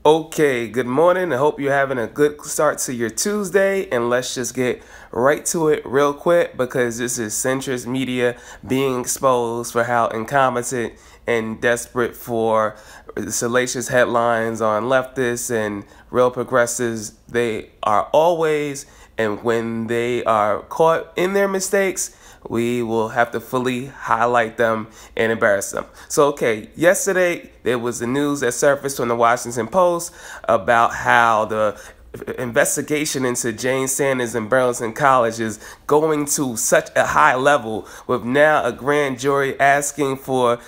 Okay, good morning. I hope you're having a good start to your Tuesday, and let's just get right to it real quick because this is centrist media being exposed for how incompetent and desperate for salacious headlines on leftists and real progressives they are always, and when they are caught in their mistakes, we will have to fully highlight them and embarrass them. So, okay, yesterday there was the news that surfaced from the Washington Post about how the investigation into Jane Sanders and Burlington College is going to such a high level, with now a grand jury asking for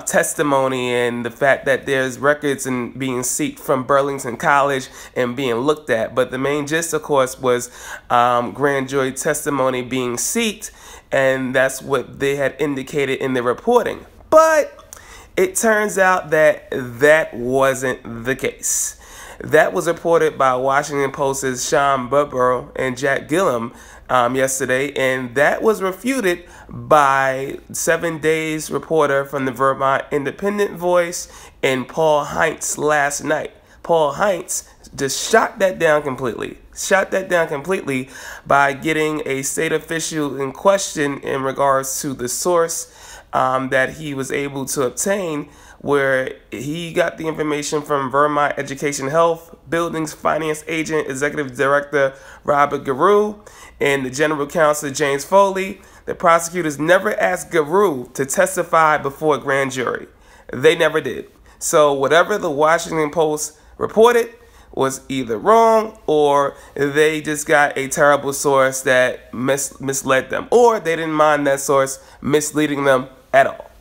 testimony, and the fact that there's records and being seeked from Burlington College and being looked at. But the main gist, of course, was grand jury testimony being seeked, and that's what they had indicated in the reporting. But it turns out that that wasn't the case. That was reported by Washington Post's Sean Bubber and Jack Gillum yesterday, and that was refuted by 7 Days reporter from the Vermont Independent Voice and Paul Heinz last night. Paul Heinz just shot that down completely by getting a state official in question in regards to the source that he was able to obtain, where he got the information from Vermont Education Health Buildings Finance Agent Executive Director Robert Garreau and the General Counsel James Foley. The prosecutors never asked Garreau to testify before a grand jury. They never did. So whatever the Washington Post reported was either wrong, or they just got a terrible source that misled them, or they didn't mind that source misleading them at all.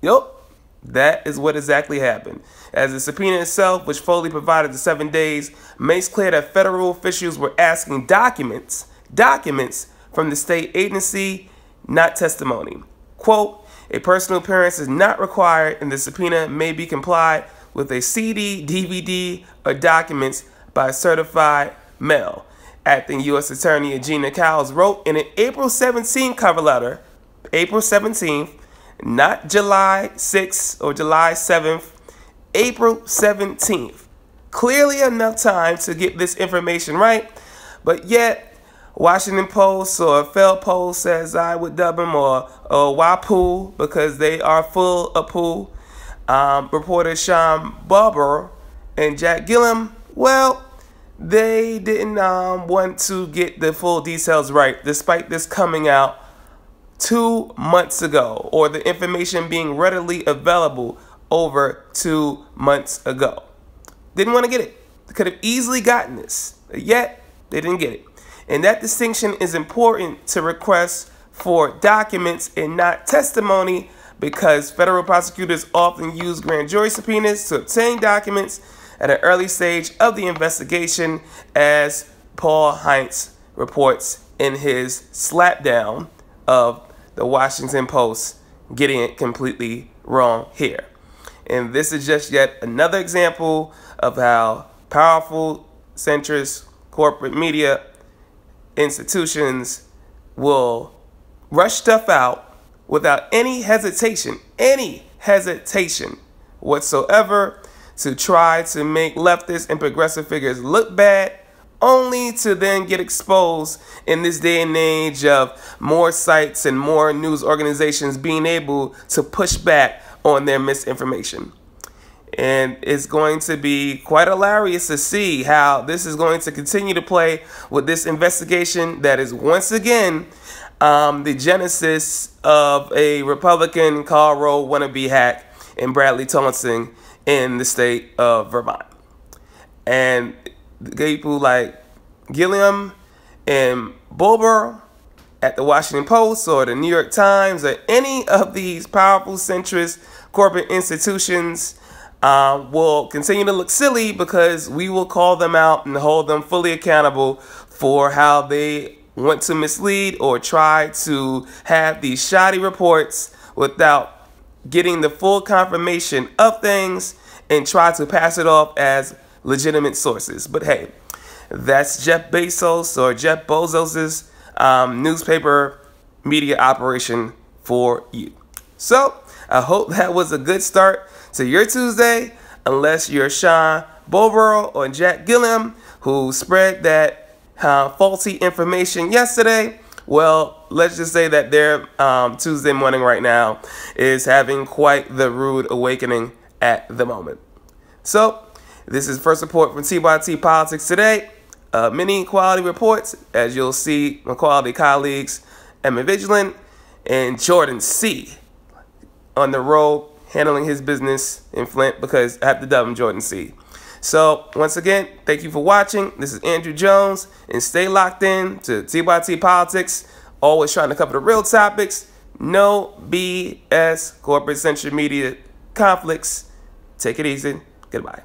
Yup. That is what exactly happened. As the subpoena itself, which Foley provided to 7 days, makes clear that federal officials were asking documents from the state agency, not testimony. Quote, a personal appearance is not required, and the subpoena may be complied with a CD, DVD, or documents by certified mail. Acting U.S. Attorney Gina Cowles wrote in an April 17 cover letter, April 17th, not July 6th or July 7th, April 17th. Clearly enough time to get this information right, but yet Washington Post, or Fell Post as I would dub them, or WAPO, because they are full of poo, reporter Sean Barber and Jack Gillum, well, they didn't want to get the full details right, despite this coming out 2 months ago, or the information being readily available over 2 months ago. Didn't want to get it. Could have easily gotten this, yet they didn't get it. And that distinction is important to request for documents and not testimony, because federal prosecutors often use grand jury subpoenas to obtain documents at an early stage of the investigation, as Paul Heinz reports in his slapdown of the Washington Post getting it completely wrong here. And this is just yet another example of how powerful centrist corporate media institutions will rush stuff out without any hesitation whatsoever, to try to make leftists and progressive figures look bad, only to then get exposed in this day and age of more sites and more news organizations being able to push back on their misinformation. And it's going to be quite hilarious to see how this is going to continue to play with this investigation that is once again the genesis of a Republican Karl Rove wannabe hack and Bradley Thompson in the state of Vermont. And people like Gilliam and Bulber at the Washington Post or the New York Times, or any of these powerful centrist corporate institutions will continue to look silly, because we will call them out and hold them fully accountable for how they want to mislead or try to have these shoddy reports without getting the full confirmation of things and try to pass it off as legitimate sources. But hey, that's Jeff Bezos or Jeff Bezos's newspaper media operation for you. So I hope that was a good start to your Tuesday, unless you're Sean Bobero or Jack Gilliam, who spread that faulty information yesterday, well, let's just say that their Tuesday morning right now is having quite the rude awakening at the moment. So, this is first report from TYT Politics Today. Many quality reports, as you'll see, my quality colleagues, Emma Vigilant and Jordan C. on the road handling his business in Flint, because I have to dub him Jordan C. So, once again, thank you for watching. This is Andrew Jones, and stay locked in to TYT Politics, always trying to cover the real topics, no BS corporate censored media conflicts. Take it easy. Goodbye.